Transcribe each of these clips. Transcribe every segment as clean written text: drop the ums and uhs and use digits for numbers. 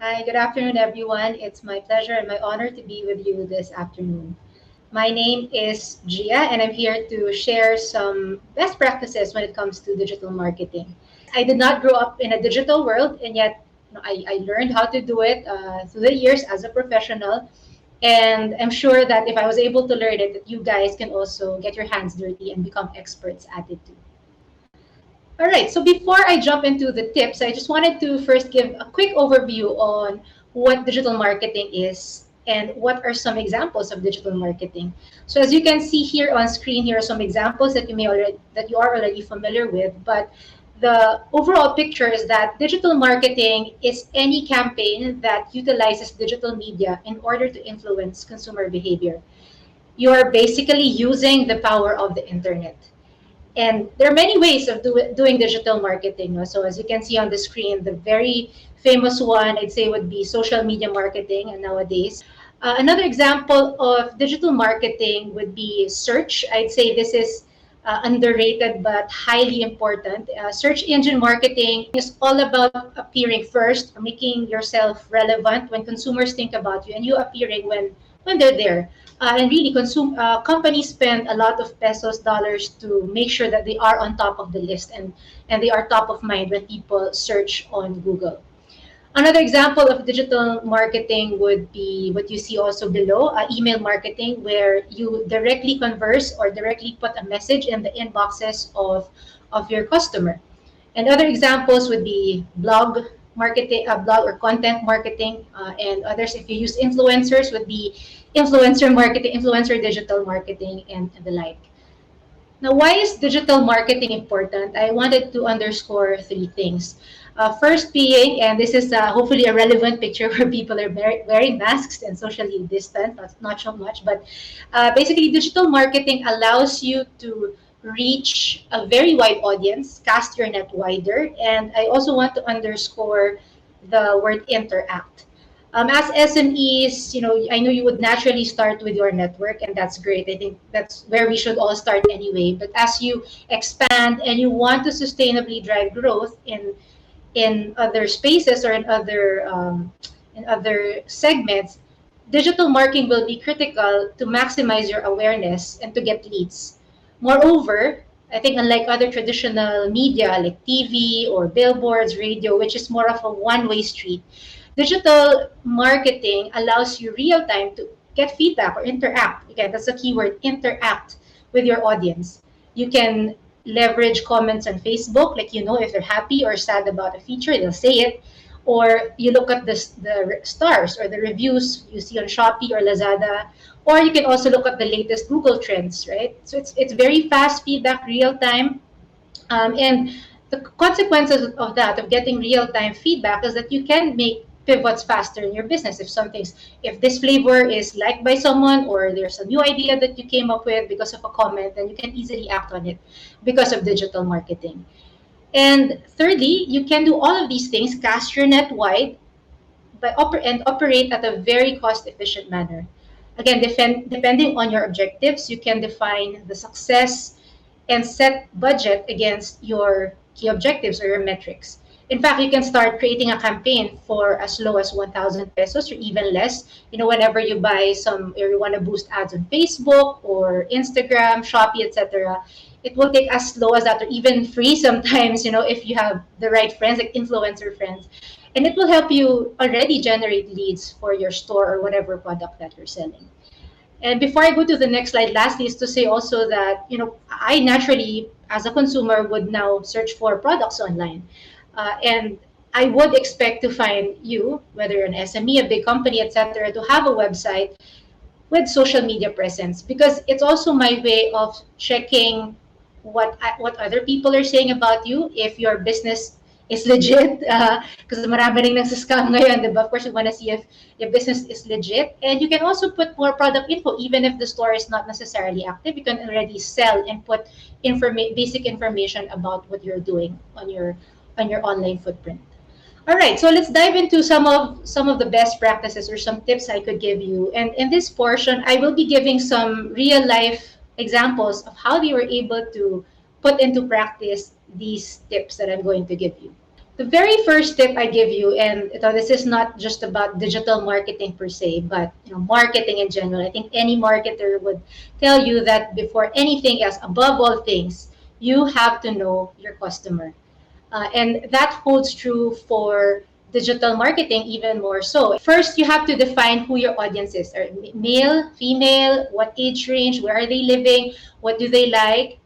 Hi, good afternoon, everyone. It's my pleasure and my honor to be with you this afternoon. My name is Jia, and I'm here to share some best practices when it comes to digital marketing. I did not grow up in a digital world, and yet I learned how to do it through the years as a professional. And I'm sure that if I was able to learn it, that you guys can also get your hands dirty and become experts at it too. All right, so before I jump into the tips, I just wanted to first give a quick overview on what digital marketing is and what are some examples of digital marketing. So as you can see here on screen, here are some examples that you are already familiar with, but the overall picture is that digital marketing is any campaign that utilizes digital media in order to influence consumer behavior. You are basically using the power of the internet. And there are many ways of doing digital marketing. No? So as you can see on the screen, the very famous one I'd say would be social media marketing and nowadays. Another example of digital marketing would be search. I'd say this is underrated but highly important. Search engine marketing is all about appearing first, making yourself relevant when consumers think about you, and you appearing when they're there. And really, companies spend a lot of pesos, dollars to make sure that they are on top of the list and they are top of mind when people search on Google. Another example of digital marketing would be what you see also below, email marketing, where you directly converse or directly put a message in the inboxes of your customer. And other examples would be blog marketing, blog or content marketing, and others. If you use influencers, would be influencer marketing, influencer digital marketing, and the like. Now, why is digital marketing important? I wanted to underscore three things. First being, and this is hopefully a relevant picture where people are wearing masks and socially distant, not so much, but basically digital marketing allows you to reach a very wide audience, cast your net wider, and I also want to underscore the word interact. As SMEs, I know you would naturally start with your network, and that's great. I think that's where we should all start anyway. But as you expand and you want to sustainably drive growth in other spaces or in other segments, digital marketing will be critical to maximize your awareness and to get leads. Moreover, I think unlike other traditional media like TV or billboards, radio, which is more of a one-way street, digital marketing allows you real time to get feedback or interact. Again, that's the keyword, interact with your audience. You can leverage comments on Facebook, like if they're happy or sad about a feature, they'll say it. Or you look at the stars or the reviews you see on Shopee or Lazada, or you can also look at the latest Google trends, right? So it's very fast feedback, real time, and the consequences of that, of getting real time feedback, is that you can make pivots faster in your business. If this flavor is liked by someone or there's a new idea that you came up with because of a comment, then you can easily act on it because of digital marketing. And thirdly, you can do all of these things, cast your net wide, and operate at a very cost efficient manner. Again, depending on your objectives, you can define the success and set budget against your key objectives or your metrics. In fact, you can start creating a campaign for as low as 1,000 pesos or even less. Whenever you buy some or you want to boost ads on Facebook or Instagram, Shopee, etc., it will take as low as that or even free sometimes, if you have the right friends, like influencer friends. And it will help you already generate leads for your store or whatever product that you're selling. And before I go to the next slide, lastly is to say also that, I naturally, as a consumer, would now search for products online. And I would expect to find you, whether you're an SME, a big company, etc., to have a website with social media presence, because it's also my way of checking what other people are saying about you, if your business is legit, because marami ring nagsascam ngayon, diba? Of course, you want to see if your business is legit. And you can also put more product info, even if the store is not necessarily active. You can already sell and put basic information about what you're doing on your online footprint. All right, so let's dive into some of the best practices or some tips I could give you. And in this portion, I will be giving some real life examples of how they were able to put into practice these tips that I'm going to give you. The very first tip I give you, and this is not just about digital marketing per se, but marketing in general. I think any marketer would tell you that before anything else, above all things, you have to know your customer. And that holds true for digital marketing even more so. First, you have to define who your audience is. Are male, female, what age range, where are they living, what do they like?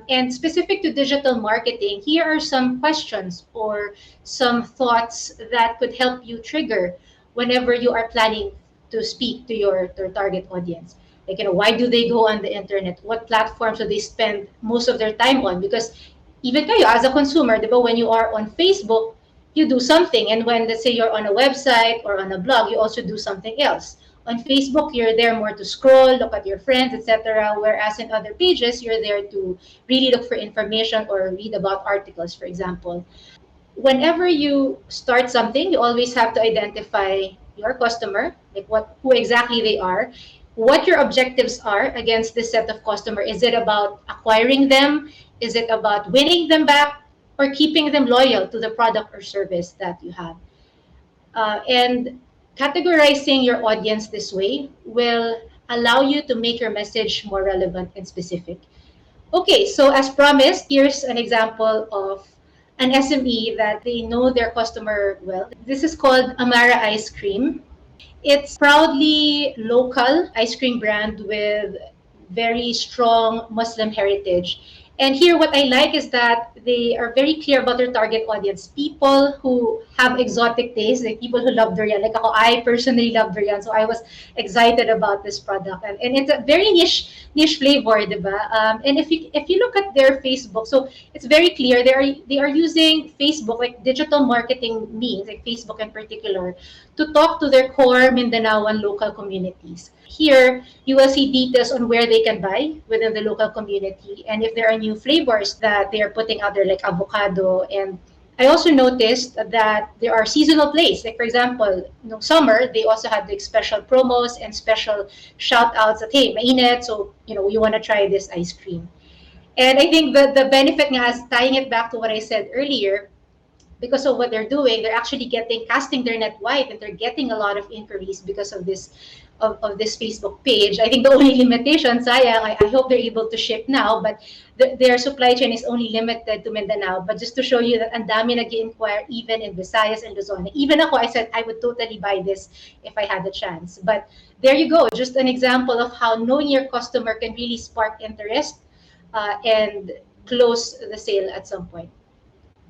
And specific to digital marketing, here are some questions or some thoughts that could help you trigger whenever you are planning to speak to your target audience. Like, why do they go on the internet? What platforms do they spend most of their time on? Because even kayo as a consumer, di ba, when you are on Facebook, you do something. And when, let's say, you're on a website or on a blog, you also do something else. On Facebook, you're there more to scroll, look at your friends, etc. Whereas in other pages, you're there to really look for information or read about articles, for example. Whenever you start something, you always have to identify your customer, like who exactly they are, what your objectives are against this set of customer. Is it about acquiring them? Is it about winning them back or keeping them loyal to the product or service that you have? And categorizing your audience this way will allow you to make your message more relevant and specific. Okay, so as promised, here's an example of an SME that they know their customer well. This is called Amara Ice Cream. It's proudly local ice cream brand with very strong Muslim heritage. And here, what I like is that they are very clear about their target audience. People who have exotic tastes, like people who love durian. Like ako, I personally love durian, so I was excited about this product. And it's a very niche flavor, diba? And if you look at their Facebook, so it's very clear they are using Facebook, like digital marketing means, like Facebook in particular, to talk to their core Mindanaoan local communities. Here, you will see details on where they can buy within the local community and if there are new flavors that they are putting out there, like avocado. And I also noticed that there are seasonal plays. Like, for example, summer, they also had like special promos and special shout outs that, hey, mainit, so, you want to try this ice cream. And I think the benefit nga is tying it back to what I said earlier, because of what they're doing, they're actually casting their net wide, and they're getting a lot of inquiries because of this Facebook page. I think the only limitation, sayang, I hope they're able to ship now, but their supply chain is only limited to Mindanao. But just to show you that ang dami nag-inquire even in Visayas and Luzon. Even ako, I said I would totally buy this if I had the chance. But there you go, just an example of how knowing your customer can really spark interest and close the sale at some point.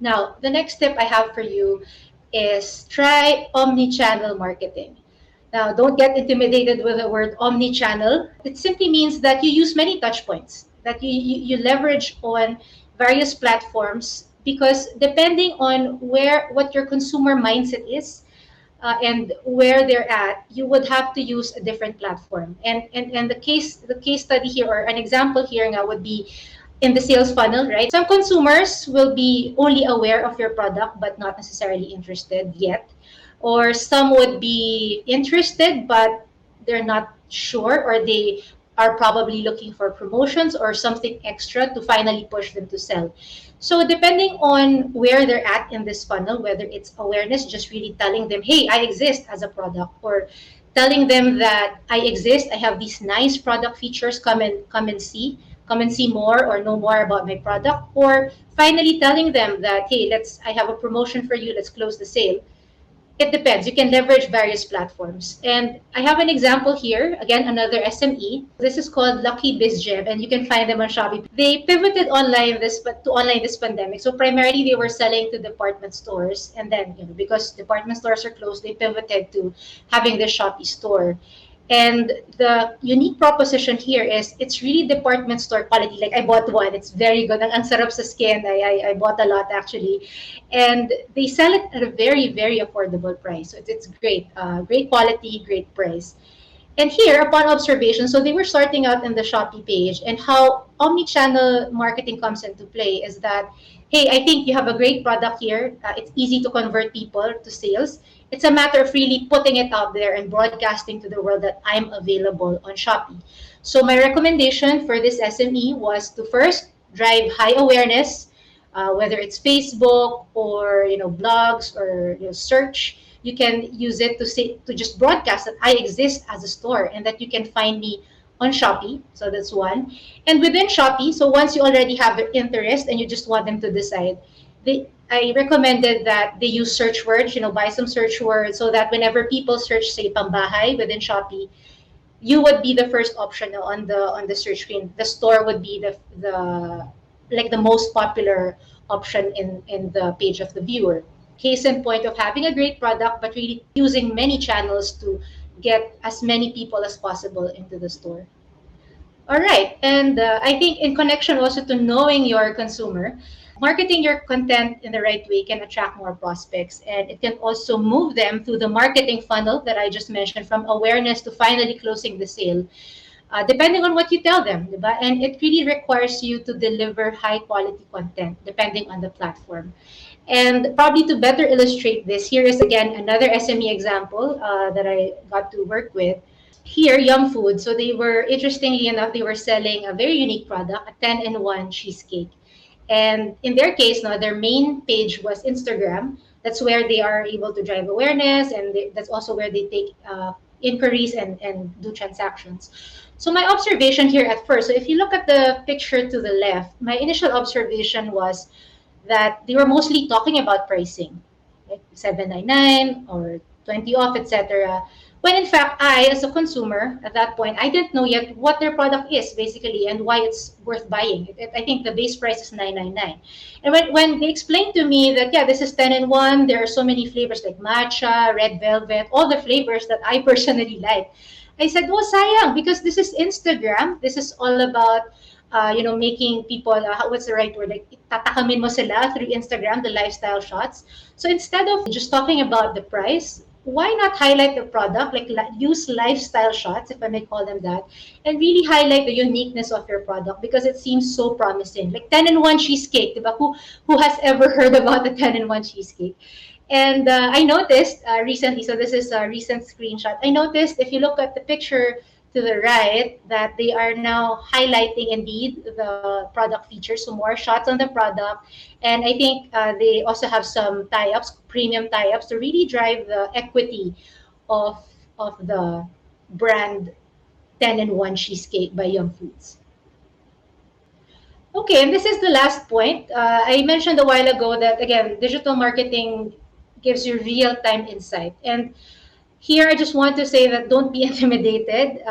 Now, the next tip I have for you is try omnichannel marketing. Now, don't get intimidated with the word omnichannel. It simply means that you use many touch points, that you leverage on various platforms, because depending on what your consumer mindset is and where they're at, you would have to use a different platform. And the case study here, or an example here now, would be in the sales funnel, right? Some consumers will be only aware of your product but not necessarily interested yet. Or some would be interested but they're not sure, or they are probably looking for promotions or something extra to finally push them to sell. So depending on where they're at in this funnel, whether it's awareness, just really telling them, hey, I exist as a product, or telling them that I exist, I have these nice product features, come and see more or know more about my product, or finally telling them that, hey, I have a promotion for you, let's close the sale. It depends. You can leverage various platforms. And I have an example here. Again, another SME. This is called Lucky Biz Gym, and you can find them on Shopee. They pivoted online this pandemic. So primarily they were selling to department stores, and then because department stores are closed, they pivoted to having the Shopee store. And the unique proposition here is it's really department store quality. Like, I bought one. It's very good. Ang sarap sa skin. I bought a lot, actually. And they sell it at a very, very affordable price. So it's great. Great quality, great price. And here, upon observation, so they were starting out in the Shopee page, and how omnichannel marketing comes into play is that, hey, I think you have a great product here. It's easy to convert people to sales. It's a matter of really putting it out there and broadcasting to the world that I'm available on Shopee. So my recommendation for this SME was to first drive high awareness, whether it's Facebook or blogs or search. You can use it to just broadcast that I exist as a store and that you can find me on Shopee. So that's one. And within Shopee, so once you already have their interest and you just want them to decide, I recommended that they use search words, buy some search words so that whenever people search, say, pambahay within Shopee, you would be the first option on the search screen. The store would be the like the most popular option in the page of the viewer. Case in point of having a great product, but really using many channels to get as many people as possible into the store. All right. And I think in connection also to knowing your consumer, marketing your content in the right way can attract more prospects. And it can also move them through the marketing funnel that I just mentioned, from awareness to finally closing the sale, depending on what you tell them. Diba? And it really requires you to deliver high quality content depending on the platform. And probably to better illustrate this, here is again another SME example that I got to work with. Here, Yum Food. So they were, interestingly enough, they were selling a very unique product, a 10-in-1 cheesecake. And in their case, now their main page was Instagram. That's where they are able to drive awareness, and that's also where they take inquiries and do transactions. So my observation here at first, so if you look at the picture to the left, my initial observation was that they were mostly talking about pricing, like 7.99 or 20 off, etc. When in fact, I, as a consumer at that point, I didn't know yet what their product is basically and why it's worth buying. I think the base price is 9.99. And when they explained to me that, yeah, this is 10-in-1, there are so many flavors like matcha, red velvet, all the flavors that I personally like. I said, oh, sayang, because this is Instagram. This is all about making people, what's the right word? Like, tatakamin mo sila through Instagram, the lifestyle shots. So instead of just talking about the price, why not highlight the product, like use lifestyle shots, if I may call them that, and really highlight the uniqueness of your product because it seems so promising. Like 10-in-1 cheesecake, diba? Who has ever heard about the 10-in-1 cheesecake? And I noticed recently, so this is a recent screenshot. I noticed if you look at the picture to the right that they are now highlighting indeed the product features, so more shots on the product. And I think they also have some tie-ups, premium tie-ups to really drive the equity of the brand 10-in-1 cheesecake by Yum Foods. Okay, and this is the last point. I mentioned a while ago that, again, digital marketing gives you real-time insight. And here, I just want to say that don't be intimidated.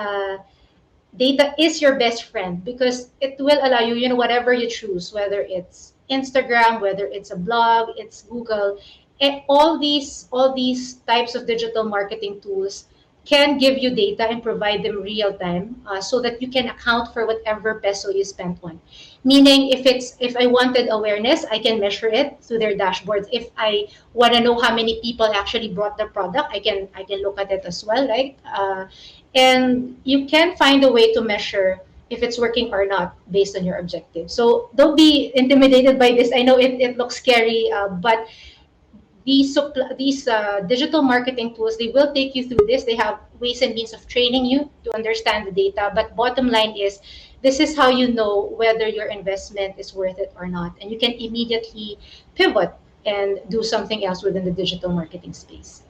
Data is your best friend because it will allow you, whatever you choose, whether it's Instagram, whether it's a blog, it's Google, and all these types of digital marketing tools can give you data and provide them real time, so that you can account for whatever peso you spent on. Meaning, if I wanted awareness, I can measure it through their dashboards. If I want to know how many people actually bought the product, I can look at it as well, right? And you can find a way to measure if it's working or not based on your objective. So don't be intimidated by this. I know it looks scary, but these digital marketing tools, they will take you through this. They have ways and means of training you to understand the data. But bottom line is, this is how you know whether your investment is worth it or not. And you can immediately pivot and do something else within the digital marketing space.